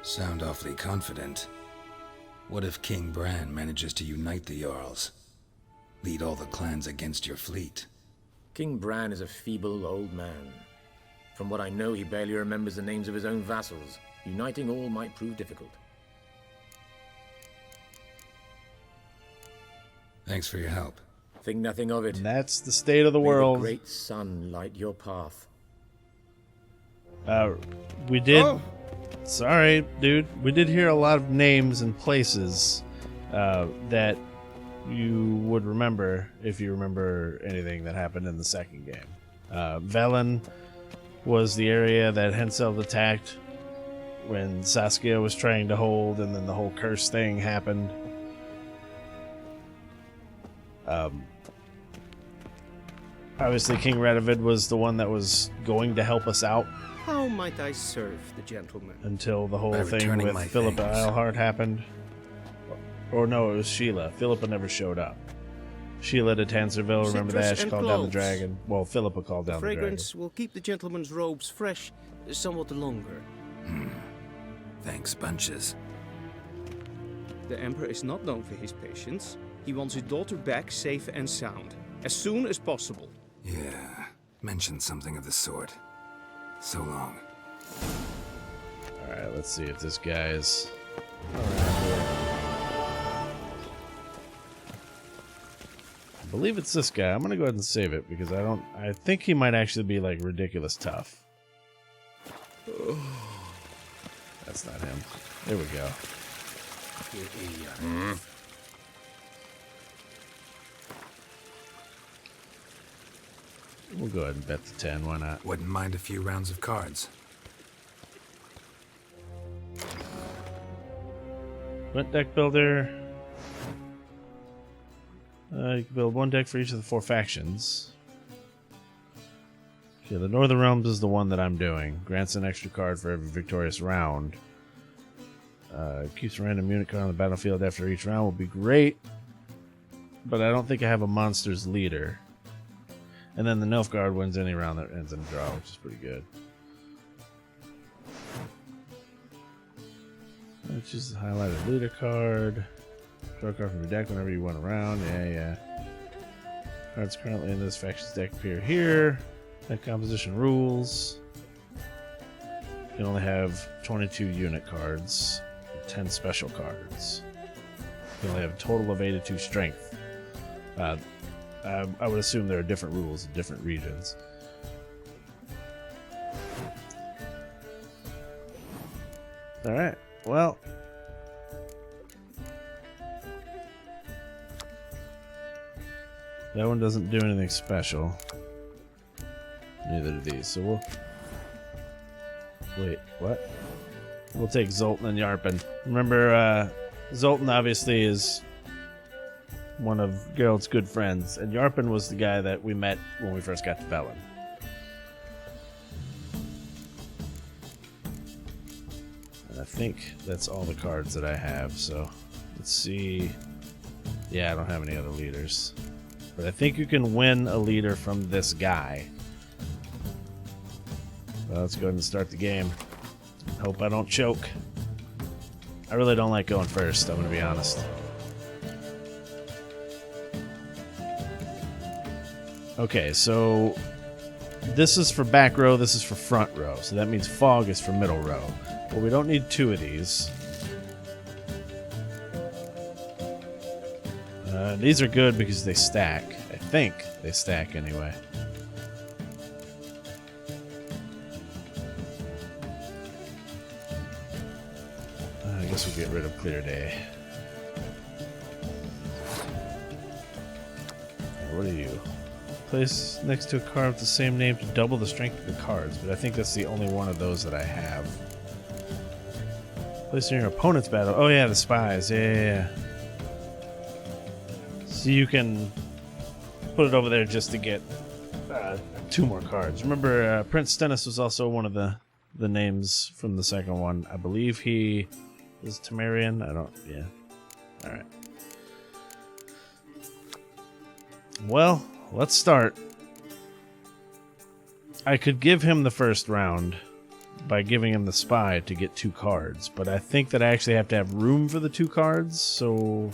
Sound awfully confident. What if King Bran manages to unite the Jarls? Lead all the clans against your fleet? King Bran is a feeble old man. From what I know, he barely remembers the names of his own vassals. Uniting all might prove difficult. Thanks for your help. Think nothing of it. And that's the state of the May world. the great sun light your path. We did. Sorry, dude. We did hear a lot of names and places that you would remember if you remember anything that happened in the second game. Velen was the area that Henselt attacked when Saskia was trying to hold, and then the whole curse thing happened. Obviously, King Radovid was the one that was going to help us out How might I serve the gentleman? until the whole By thing returning with my Philippa things. Eilhart happened. Or no, it was Sheila. Philippa never showed up. Sheila de Tanserville, remember Citrus that? She and called down the cloves. dragon. Well, Philippa called The down the dragon. fragrance will keep the gentleman's robes fresh somewhat longer. Thanks, bunches. The Emperor is not known for his patience. He wants his daughter back safe and sound, as soon as possible. Yeah, mentioned something of the sort. So long. Alright, let's see if this guy's around here. I believe it's this guy. I'm gonna go ahead and save it because I think he might actually be like ridiculous tough. That's not him. There we go. We'll go ahead and bet the 10. Why not? Wouldn't mind a few rounds of cards. What deck builder? You can build one deck for each of the 4 factions. Okay, the Northern Realms is the one that I'm doing. Grants an extra card for every victorious round. Keeps a random unit card on the battlefield after each round will be great. But I don't think I have a monster's leader. And then the Nilfgaard wins any round that ends in a draw, which is pretty good. Choose the highlighted leader card. Draw a card from your deck whenever you want around. Yeah. Cards currently in this faction's deck appear here. Deck composition rules. You can only have 22 unit cards, 10 special cards. You only have a total of 82 strength. I would assume there are different rules in different regions. Alright, well. That one doesn't do anything special. Neither do these, so we'll... Wait, what? We'll take Zoltan and Yarpen. Remember, Zoltan obviously is one of Geralt's good friends, and Yarpen was the guy that we met when we first got to Velen. And I think that's all the cards that I have, so let's see. Yeah, I don't have any other leaders. But I think you can win a leader from this guy. Well, let's go ahead and start the game. Hope I don't choke. I really don't like going first, I'm going to be honest. Okay, so this is for back row, this is for front row. So that means fog is for middle row. Well, we don't need 2 of these. These are good because they stack. I think they stack anyway. I guess we'll get rid of Clear Day. What are you? Place next to a card with the same name to double the strength of the cards, but I think that's the only one of those that I have. Place in your opponent's battle. Oh yeah, the spies. Yeah. So you can put it over there just to get 2 more cards. Remember, Prince Stennis was also one of the names from the second one. I believe he is Temerian. I don't. Yeah. All right. Well. Let's start. I could give him the first round by giving him the spy to get 2 cards, but I think that I actually have to have room for the 2 cards, so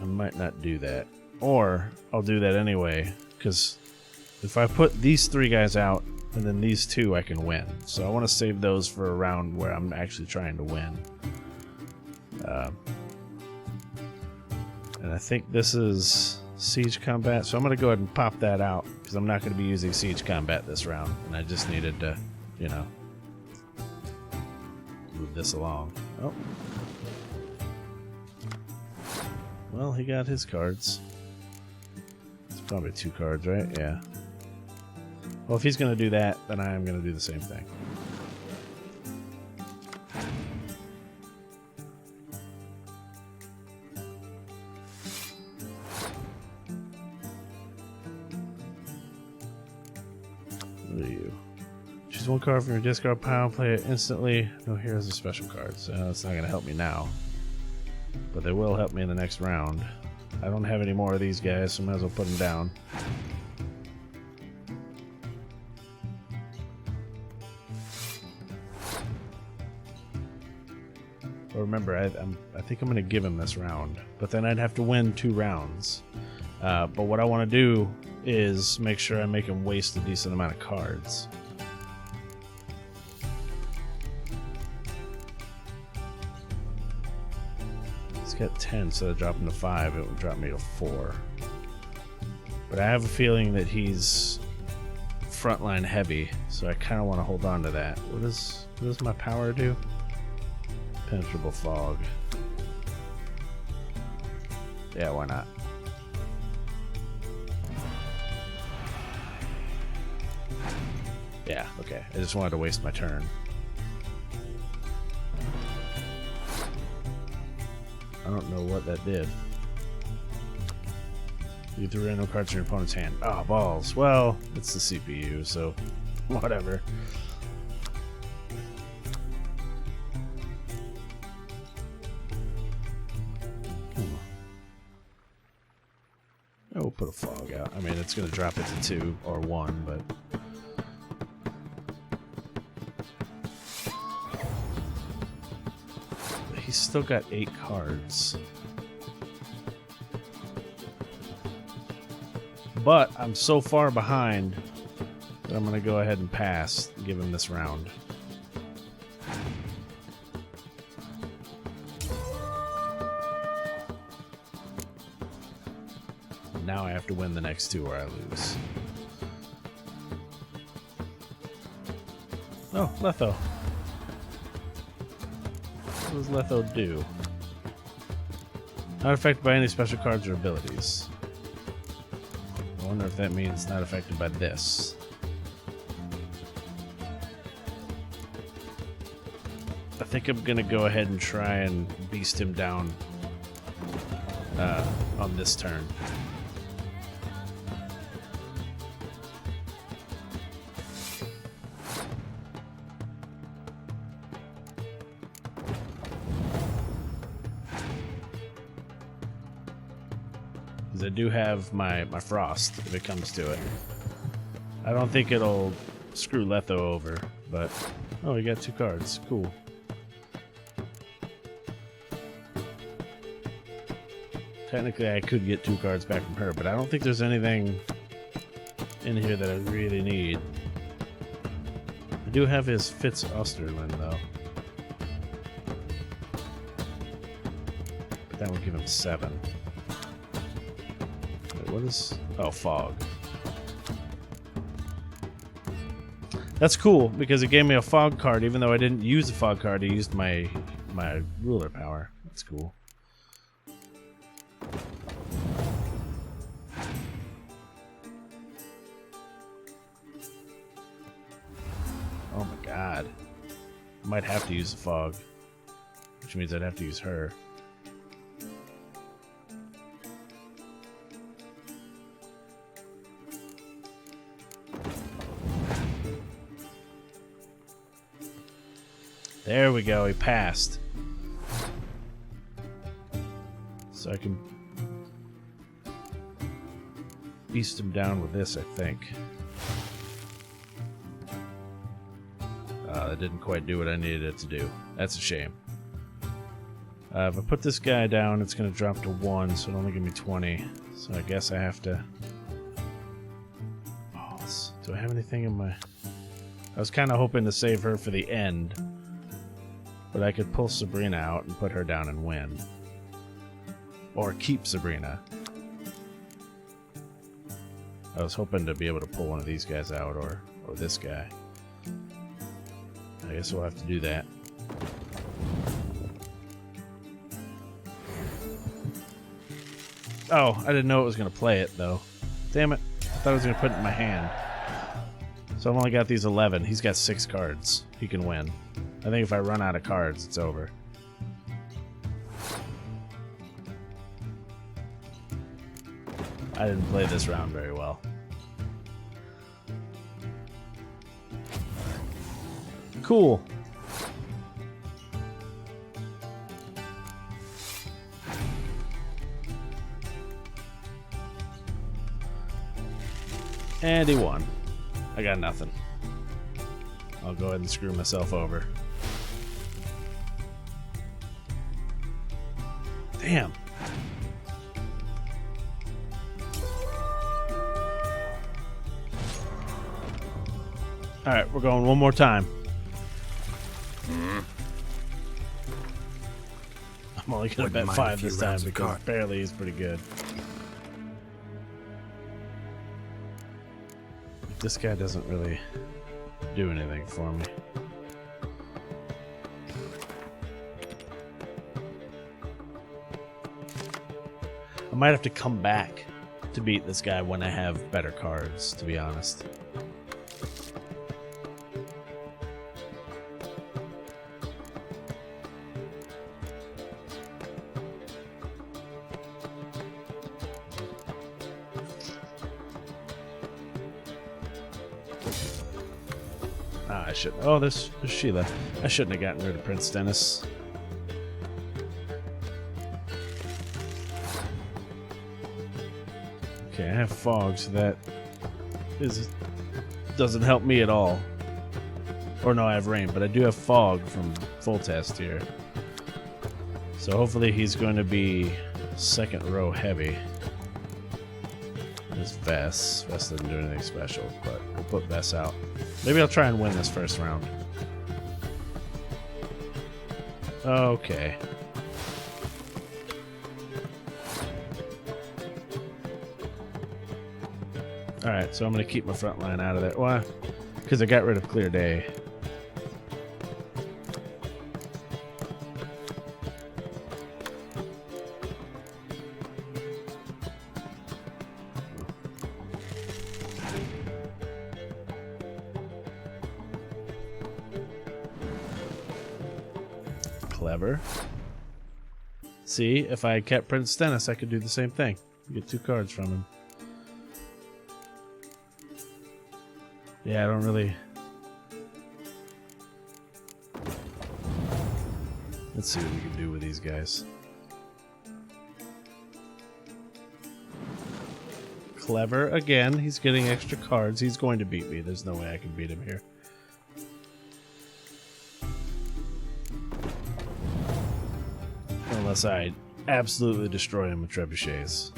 I might not do that. Or I'll do that anyway, because if I put these 3 guys out and then these 2, I can win. So I want to save those for a round where I'm actually trying to win. And I think this is Siege Combat, so I'm going to go ahead and pop that out because I'm not going to be using Siege Combat this round, and I just needed to, you know, move this along. Oh. Well, he got his cards. It's probably 2 cards, right? Yeah. Well, if he's going to do that, then I am going to do the same thing. Choose 1 card from your discard pile, play it instantly. No heroes or special cards. That's not going to help me now. But they will help me in the next round. I don't have any more of these guys, so I might as well put them down. But remember, I think I'm going to give him this round. But then I'd have to win 2 rounds. But what I want to do is make sure I make him waste a decent amount of cards. He's got 10, so I drop him to 5. It would drop me to 4. But I have a feeling that he's frontline heavy, so I kind of want to hold on to that. What does my power do? Penetrable fog. Yeah, why not? Yeah, okay. I just wanted to waste my turn. I don't know what that did. You threw random cards in your opponent's hand. Oh, balls. Well, it's the CPU, so whatever. Oh, we'll put a fog out. I mean, it's going to drop it to 2 or 1, but... He's still got 8 cards. But I'm so far behind that I'm going to go ahead and pass and give him this round. Now I have to win the next 2 or I lose. Oh, Letho. What does Letho do? Not affected by any special cards or abilities. I wonder if that means not affected by this. I think I'm gonna go ahead and try and beast him down on this turn. I do have my frost if it comes to it. I don't think it'll screw Letho over, but oh, we got 2 cards. Cool. Technically, I could get 2 cards back from her, but I don't think there's anything in here that I really need. I do have his Fitz Osterlin, though. But that would give him 7. What is... Oh, fog. That's cool, because it gave me a fog card, even though I didn't use a fog card, I used my ruler power. That's cool. Oh my god. I might have to use the fog, which means I'd have to use her. There we go, he passed. So I can beast him down with this, I think. That didn't quite do what I needed it to do. That's a shame. If I put this guy down, it's going to drop to 1, so it'll only give me 20. So I guess I have to... Balls. Do I have anything in my... I was kind of hoping to save her for the end. But I could pull Sabrina out and put her down and win. Or keep Sabrina. I was hoping to be able to pull one of these guys out, or this guy. I guess we'll have to do that. Oh, I didn't know it was going to play it, though. Damn it. I thought I was going to put it in my hand. So I've only got these 11. He's got 6 cards. He can win. I think if I run out of cards, it's over. I didn't play this round very well. Cool. And he won. I got nothing. I'll go ahead and screw myself over. Damn. Alright, we're going one more time. I'm only gonna bet 5 this time because barely is pretty good. this guy doesn't really do anything for me. I might have to come back to beat this guy when I have better cards, to be honest. I shouldn't. Oh, there's Sheila. I shouldn't have gotten rid of Prince Dennis. Okay, I have fog, so that doesn't help me at all. Or no, I have rain, but I do have fog from full test here. So hopefully he's going to be second row heavy. There's Vess. Vess doesn't do anything special, but we'll put Vess out. Maybe I'll try and win this first round. Okay. Alright, so I'm going to keep my front line out of there. Why? Because I got rid of Clear Day. Clever. See, if I had kept Prince Dennis, I could do the same thing. Get 2 cards from him. Yeah, I don't really... Let's see what we can do with these guys. Clever again. He's getting extra cards. He's going to beat me. There's no way I can beat him here. Unless I absolutely destroy him with trebuchets.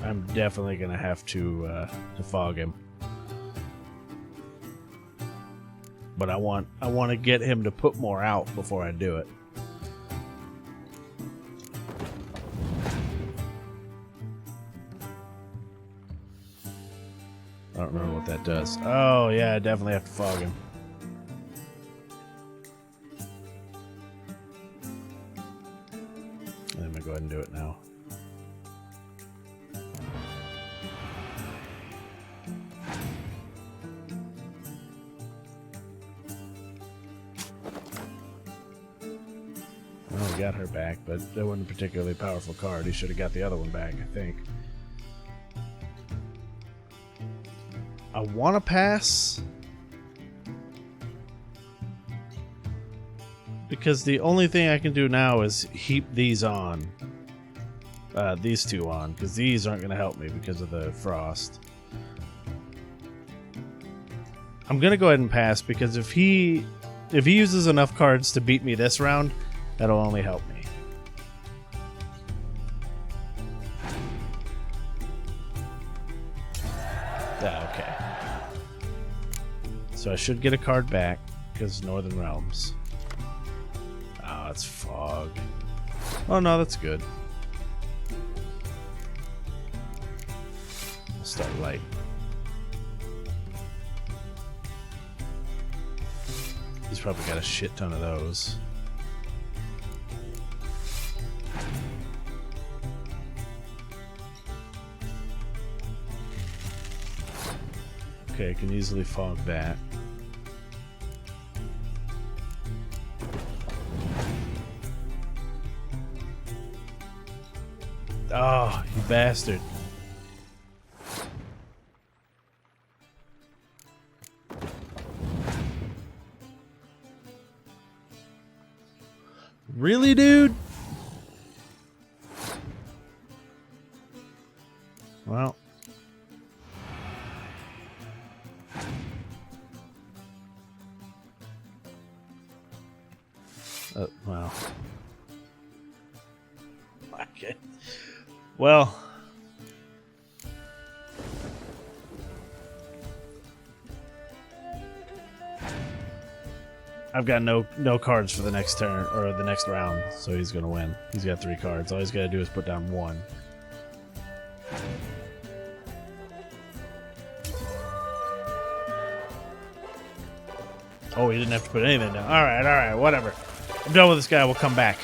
I'm definitely gonna have to fog him. But I want to get him to put more out before I do it. I don't remember what that does. Oh yeah, I definitely have to fog him. I'm gonna go ahead and do it now. Well, we got her back, but that wasn't a particularly powerful card. He should have got the other one back, I think. I want to pass because the only thing I can do now is heap these on, these 2 on, because these aren't going to help me because of the frost. I'm going to go ahead and pass because if he uses enough cards to beat me this round, that'll only help me. Okay. So I should get a card back because Northern Realms. Oh, it's fog. Oh no, that's good. I'll start light. He's probably got a shit ton of those. Okay, I can easily fog that. Oh, you bastard. Really, dude? Well. Wow. Okay. Well. I've got no cards for the next turn or the next round, so he's gonna win. He's got 3 cards. All he's gotta do is put down 1. Oh, he didn't have to put anything down. All right, whatever. I'm done with this guy. We'll come back.